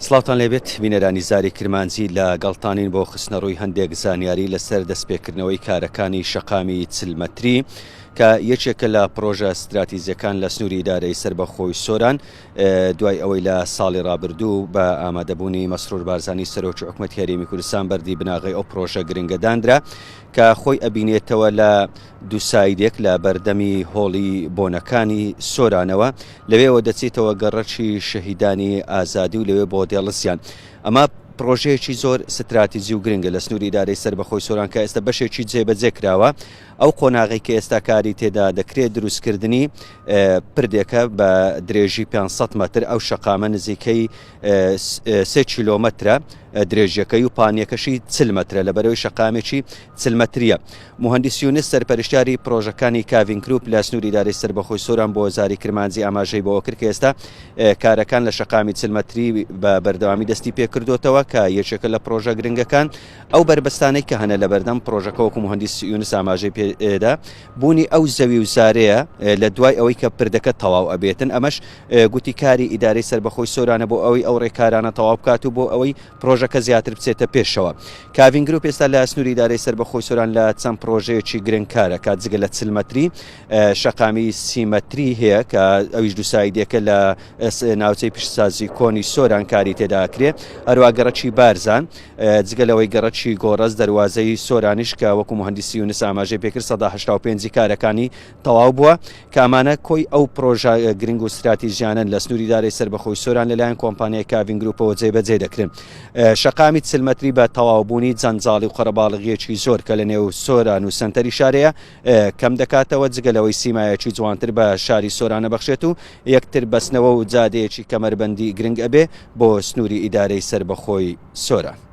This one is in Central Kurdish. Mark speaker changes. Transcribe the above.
Speaker 1: سڵاوتان لێبێت بینەرانی زاری کرمانجی لە گەڵتانین بۆ خستنەڕووی هەندێک زانیاری لەسەر دەستپێکردنەوەی کارەکانی شەقامی چلمەتری کە یەکێکە لە پرۆژە استراتیزیەکان لە سنووری ئیدارەی سەربەخۆی سۆران دوای ئەوەی لە ساڵی ڕابردوو بە ئامادەبوونی مەسرور بارزانی سەرۆکی حکوومەتی هەرێمی کوردستان بەردی بناغی ئەو پرۆژە گرنگەدانرا کە خۆی ئەبینێتەوە لە دوو سایدێک لە بەردەمی هۆڵی بۆنەکانی سۆرانەوە لەوێەوە دەچێتەوە گەڕەکی شەهیدانی ئازادی و لەوێ بۆ دێڵسیان ئەمە پرۆژەیەکی زۆر ستراتیزی و گرنگە لە سنووری ئیدارەی سەربەخۆی سۆران کە ئێستا بەشێکی جێبەجێ کراوە ئەو قۆناغی کە ئێستا کاری تێدا دەکرێت دروستکردنی پردێکە بە درێژی 500 مەتر ئەو شەقامە نزیکەی 3 کیلۆمەترە درێژیەکەی و پانیەکەشی 40 مەترە لەبەرەوەی شەقامێکی 40 مەتریە. مهندس یونس سەرپەرشتیاری پرۆژەکانی کاڤین گروپ لە سنووری ئیدارەی سەربەخۆی سۆران بۆ زاری کرمانجی ئاماژەی بۆەوە کرد کە ئێستا کارەکان لە شەقامی 40 مەتری بە بەردەوامی دەستی پێکردوتەوە کە یەکێکە لە پرۆژە گرنگەکان ئەو بربەستانەی کە هەنە لە بەردەم پرۆژەکە وەکو مهندس یونس ئاماژەی پێدا بوونی ئەو زەوی و زارەیە لە دوای ئەوەی کە پردەکە تەواو ئەبێتن ئەمەش گوتی کاری ئیدارەی سەربەخۆی سۆرانە بۆ ئەوەی ئەو ڕێکارانە تەواو بکات و بۆ ئەوەی پرۆژەکە زیاتر بچێتە پێشەوە. کاڤین گروپ ئێستا لە سنووری ئیدارەی سەربەخۆی سۆران لە چەند پرۆژەیەکی گرنگکارە کە جگە لە 40 مەتری شەقامی 30 مەتری هەیە کە ئەویش دوو سایدێکە لە ناوچەی پیشسازی کۆنی سۆران کاری تێداکرێت هەروە گەڕەکی بارزان جگە لەوەی گەڕەکی گۆڕەز دەواازەی سۆرانیش کە وەکو مهندس یونس ئاماژەی پێکرد 185 کارەکانی تەواو بووە کە ئەمانە کۆی ئەو پرۆژە گرنگ و استراتیژیانن لە سنووری ئیدارەی سەربەخۆی سۆران لەلایەن کۆمپانیای کاڤین گروپەوە جێبەجێ دەکرێن. شەقامی 40 مەتری بە تەواوبوونی جەنجاڵی و قەرەباڵغیەکی زۆر کە لە نێو سۆران و سنتەری شارەیە کەم دەکاتەوە جگەلەوەی سیمایەکی جوانتر بە شاری سۆرانە بەخشێت و یەکتر بەستنەوە و جادەیەکی کەمەربەندی گرنگ ئەبێ بۆ سنووری ئیدارەی سەربەخۆی سۆران.